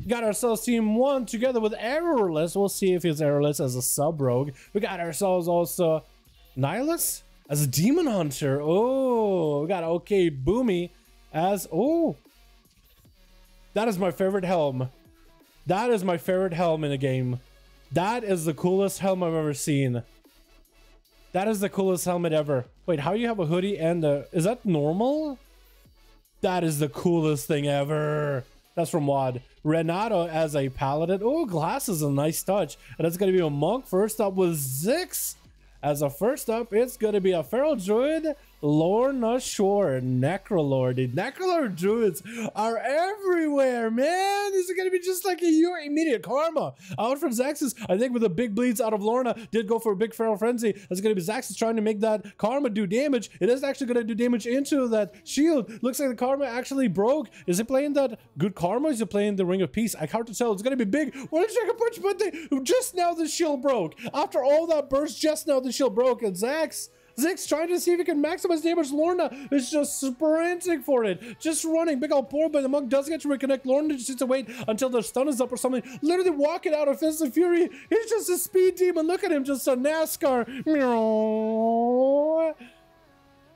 Got ourselves team 1 together with Errorless. We'll see if he's Errorless as a sub-rogue. We got ourselves also Nihilus as a Demon Hunter. Oh, we got OK Boomy as... Oh, that is my favorite helm. That is my favorite helm in the game. That is the coolest helm I've ever seen. That is the coolest helmet ever. Wait, how you have a hoodie and a... Is that normal? That is the coolest thing ever. That's from WoD. Renato as a Paladin. Oh, glasses, a nice touch. And it's going to be a monk. First up with Zix. As a first up, it's going to be a Feral Druid, Lorna Shore, Necrolord. The Necrolord Druids are everywhere, man. This is going to be just like your immediate karma. Out from Zaxxas, I think with the big bleeds out of Lorna, did go for a big Feral Frenzy. It's going to be Zaxxas trying to make that karma do damage. It is actually going to do damage into that shield. Looks like the karma actually broke. Is it playing that good karma? Is it playing the Ring of Peace? I can't tell. It's going to be big. What a Dragon Punch, but just now the shield broke. After all that burst, just now the shield broke, and Zix trying to see if he can maximize damage. Lorna is just sprinting for it, just running. Big old poor, but the monk does get to reconnect. Lorna just needs to wait until the stun is up or something. Literally walking out of Fist of Fury. He's just a speed demon. Look at him, just a NASCAR.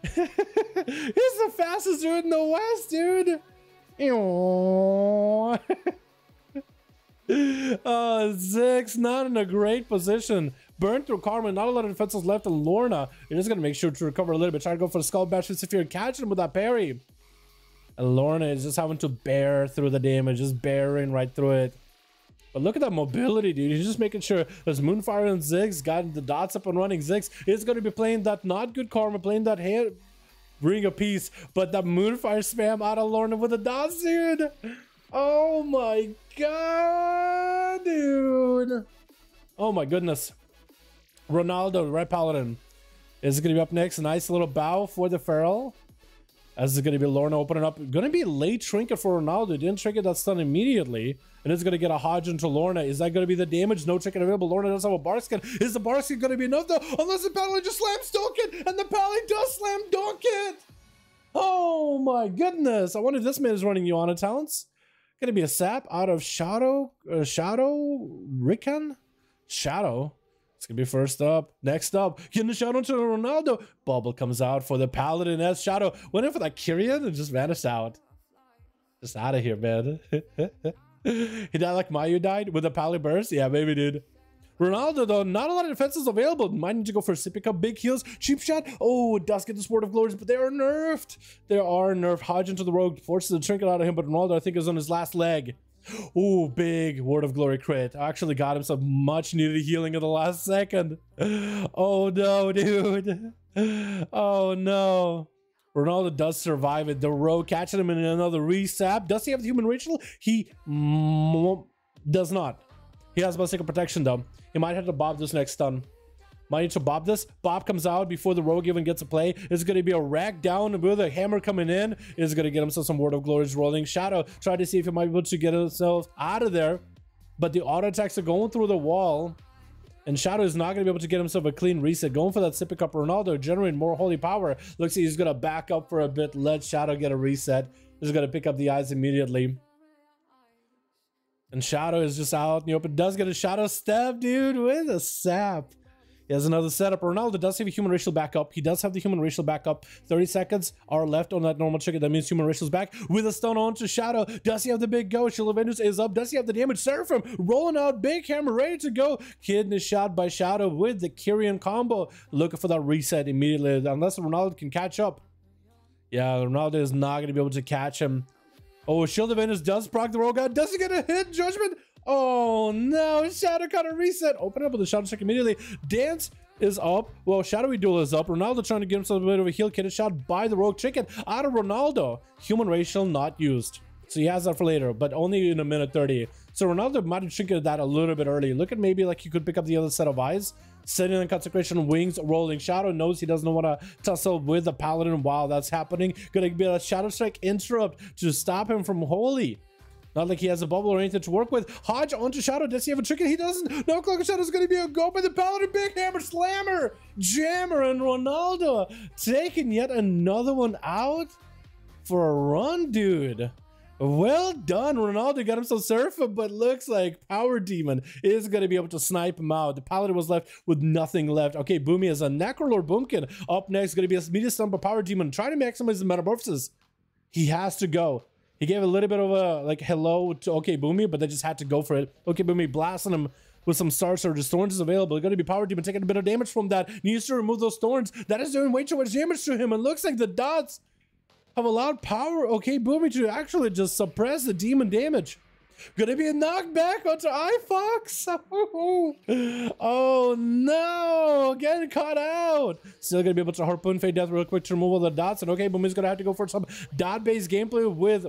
He's the fastest dude in the West, dude. Zix not in a great position. Burned through karma, not a lot of defenses left, and Lorna is just gonna make sure to recover a little bit. Try to go for the skull bash if you're catching him with that parry. And Lorna is just having to bear through the damage, just bearing right through it. But look at that mobility, dude. He's just making sure there's Moonfire and Ziggs, got the dots up and running. Ziggs is gonna be playing that not good karma, playing that Ring of Peace, but that Moonfire spam out of Lorna with the dots, dude. Oh my god, dude. Oh my goodness. Ronaldo, Red Paladin, is going to be up next. A nice little bow for the Feral. As it's going to be Lorna opening up. Going to be a late trinket for Ronaldo. Didn't trinket that stun immediately. And it's going to get a Hodge into Lorna. Is that going to be the damage? No trinket available. Lorna does have a bar skin. Is the bar skin going to be enough though? Unless the Paladin just slams dunk it. And the Paladin does slam dunk it. Oh my goodness. I wonder if this man is running Yuana talents. Going to be a sap out of Shadow. Rickon? Shadow. It's gonna be first up. Next up, getting the Shadow to Ronaldo. Bubble comes out for the Paladin as Shadow went in for that Kyrian and just vanished out. Just out of here, man. He died like Mayu died with a Pally burst. Yeah, maybe, dude. Ronaldo, though, not a lot of defenses available. Might need to go for a sippy cup, big heals, cheap shot. Oh, it does get the Sword of Glories, but they are nerfed. They are nerfed. Hodge into the rogue, forces the trinket out of him, but Ronaldo, I think, is on his last leg. Oh, big Word of Glory crit. Actually got him some much needed healing in the last second. Oh no, dude. Oh no. Ronaldo does survive it. The rogue catching him in another resap. Does he have the human ritual? He does not. He has Basic Protection though. He might have to bob this next stun. Might need to bob this. Bob comes out before the rogue even gets a play. It's going to be a rack down with a hammer coming in. It's going to get himself some Word of Glories rolling. Shadow tried to see if he might be able to get himself out of there. But the auto attacks are going through the wall. And Shadow is not going to be able to get himself a clean reset. Going for that sippy cup. Ronaldo generating more holy power. Looks like he's going to back up for a bit. Let Shadow get a reset. He's going to pick up the eyes immediately. And Shadow is just out in the open. Does get a Shadow step, dude, with a sap. He has another setup. Ronaldo does have a human racial backup. He does have the human racial backup. 30 seconds are left on that normal chicken. That means human racial's back. With a stun on to Shadow. Does he have the big go? Shield of Venus is up. Does he have the damage? Seraphim rolling out. Big hammer ready to go. Kid is shot by Shadow with the Kyrian combo. Looking for that reset immediately. Unless Ronaldo can catch up. Yeah, Ronaldo is not going to be able to catch him. Oh, Shield of Venus does proc the rogue out. Does he get a hit? Judgment? Oh no, Shadow got a reset. Open up with the Shadow check immediately. Dance is up. Well, Shadowy Duel is up. Ronaldo trying to get himself a bit of a heal. Kid is shot by the rogue chicken out of Ronaldo. Human racial not used. So he has that for later, but only in a minute 30. So Ronaldo might have trinketed that a little bit early. Look at maybe like he could pick up the other set of eyes. Sitting in Consecration, wings rolling. Shadow knows he doesn't want to tussle with the Paladin while that's happening. Gonna be a Shadow Strike interrupt to stop him from Holy. Not like he has a bubble or anything to work with. Hodge onto Shadow. Does he have a trinket? He doesn't. No, Cloak of Shadow is going to be a go by the Paladin. Big hammer slammer. Jammer and Ronaldo taking yet another one out for a run, dude. Well done, Ronaldo got himself Surfer, but looks like Power Demon is going to be able to snipe him out. The Paladin was left with nothing left. Okay, Boomy is a Necrolord Boomkin. Up next, going to be a Media Stump, a Power Demon. Try to maximize the Metamorphosis. He has to go. He gave a little bit of a, like, hello to Okay Boomy, but they just had to go for it. Okay Boomy blasting him with some Star Surges. Thorns is available. Going to be Power Demon taking a bit of damage from that. Needs to remove those Thorns. That is doing way too much damage to him. It looks like the dots have allowed Power Okay Boomy to actually just suppress the demon damage. Gonna be a knockback onto iFox. Oh no, getting caught out. Still gonna be able to harpoon Fade Death real quick to remove all the dots. And Okay Boomy's gonna have to go for some dot-based gameplay with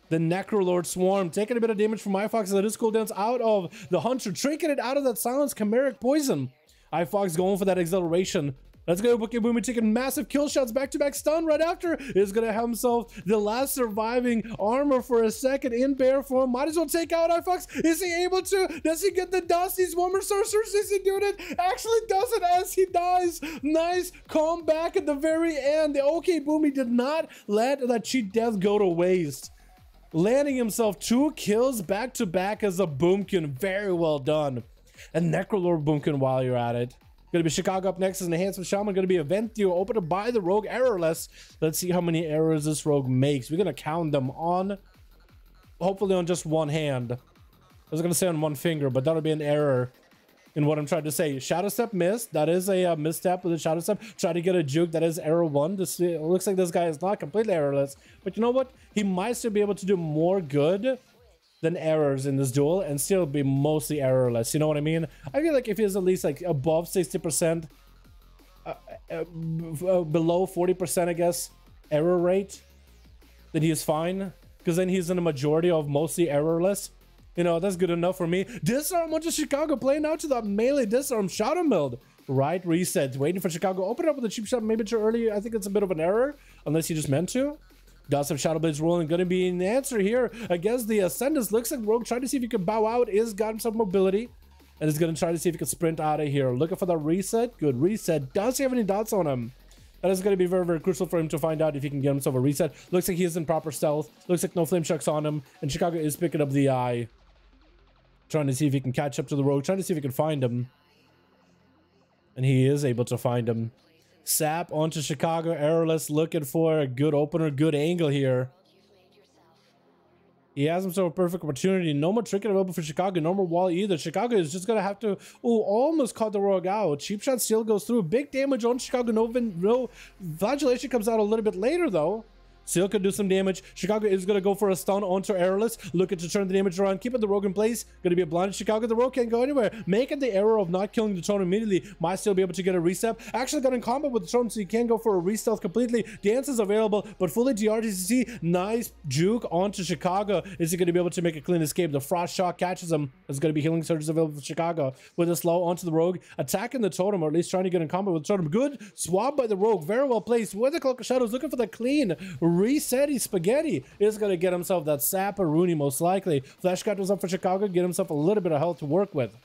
the Necrolord Swarm. Taking a bit of damage from iFox as it is cooldowns out of the Hunter. Trinking it out of that Silence Chimeric Poison. iFox going for that acceleration. Let's go, Okay Boomy taking massive kill shots, back-to-back stun right after. Is going to have himself the last surviving armor for a second in bear form. Might as well take out iFox. Is he able to? Does he get the dust? These Warmer Sorcerers, is he doing it? Actually does it as he dies. Nice comeback at the very end. The Okay Boomy did not let that cheat death go to waste. Landing himself 2 kills back-to-back as a Boomkin. Very well done. And Necrolord Boomkin while you're at it. Gonna be Chicago up next as an Enhancement Shaman. Gonna be a Vent Duo opened by the Rogue errorless. Let's see how many errors this Rogue makes. We're gonna count them on, hopefully on just one hand. I was gonna say on one finger, but that'll be an error in what I'm trying to say. Shadow Step missed. That is a misstep with a Shadow Step. Try to get a juke. That is error 1. It looks like this guy is not completely errorless, but you know what? He might still be able to do more good than errors in this duel and still be mostly errorless. You know what I mean? I feel like if he's at least like above 60%, below 40%, I guess, error rate, then he's fine. Because then he's in a majority of mostly errorless. You know, that's good enough for me. Disarm onto Chicago, playing out to that melee disarm Shadow Meld. Right reset, waiting for Chicago. Open it up with a cheap shot, maybe too early. I think it's a bit of an error, unless he just meant to. Does have Shadow Blades rolling, gonna be an answer here against the Ascendants. Looks like Rogue trying to see if he can bow out, is got himself mobility, and is gonna try to see if he can sprint out of here. Looking for that reset, good reset. Does he have any dots on him? That is gonna be very, very crucial for him to find out if he can get himself a reset. Looks like he is in proper stealth. Looks like no flame shocks on him, and Chicago is picking up the eye. Trying to see if he can catch up to the Rogue, trying to see if he can find him. And he is able to find him. Sap onto Chicago, errorless, looking for a good opener, good angle here. He has himself a perfect opportunity. No more trinket available for Chicago, no more wall either. Chicago is just gonna have to, almost caught the Rogue out. Cheap shot still goes through. Big damage on Chicago. No flagellation comes out a little bit later though. Still could do some damage. Chicago is going to go for a stun onto Errorless. Looking to turn the damage around. Keeping the Rogue in place. Going to be a blind Chicago. The Rogue can't go anywhere. Making the error of not killing the Totem immediately. Might still be able to get a reset. Actually got in combat with the Totem, so you can't go for a re-stealth completely. Dance is available, but fully DRTCC. Nice juke onto Chicago. Is he going to be able to make a clean escape? The Frost Shock catches him. There's going to be healing surges available for Chicago. With a slow onto the Rogue. Attacking the Totem, or at least trying to get in combat with the Totem. Good swab by the Rogue. Very well placed. With the Cloak of Shadows. Looking for the clean reset. Spaghetti is going to get himself that Sap or Rooney most likely. Flash cut was up for Chicago, get himself a little bit of health to work with.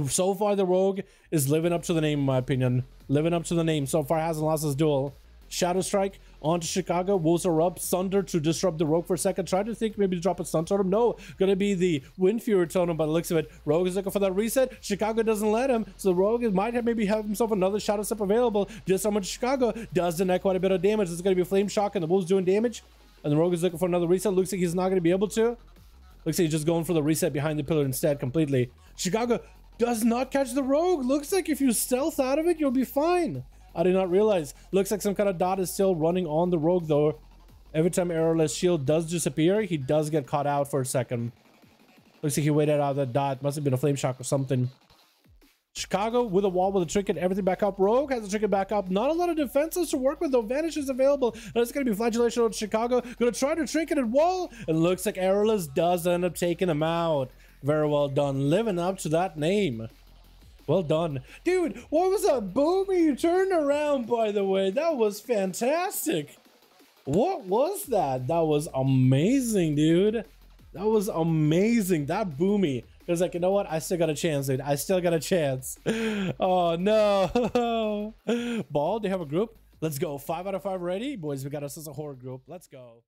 So far, the Rogue is living up to the name, in my opinion. Living up to the name. So far, hasn't lost his duel. Shadow Strike onto Chicago. Wolves are up. Thunder to disrupt the Rogue for a second. Try to think maybe to drop a stun totem. No, gonna be the Wind Fury totem by the looks of it. Rogue is looking for that reset. Chicago doesn't let him. So the Rogue might have maybe have himself another Shadow Step available. Disarm onto Chicago. Does deny quite a bit of damage. It's gonna be a Flame Shock and the Wolves doing damage. And the Rogue is looking for another reset. Looks like he's not gonna be able to. Looks like he's just going for the reset behind the pillar instead completely. Chicago does not catch the Rogue. Looks like if you stealth out of it, you'll be fine. I did not realize. Looks like some kind of dot is still running on the Rogue though. Every time Errorless Shield does disappear, he does get caught out for a second. Looks like he waited out that dot. Must have been a Flame Shock or something. Chicago with a wall with a trinket, everything back up. Rogue has a trinket back up. Not a lot of defenses to work with though. Vanish is available. And it's going to be flagellation on Chicago. Going to try to trinket and wall. And looks like Errorless does end up taking him out. Very well done. Living up to that name. Well done. Dude, what was that Boomy turn around, by the way? That was fantastic. What was that? That was amazing, dude. That was amazing. That Boomy. It was like, you know what? I still got a chance, dude. I still got a chance. Oh, no. Ball, do you have a group? Let's go. 5 out of 5 ready? Boys, we got us as a horde group. Let's go.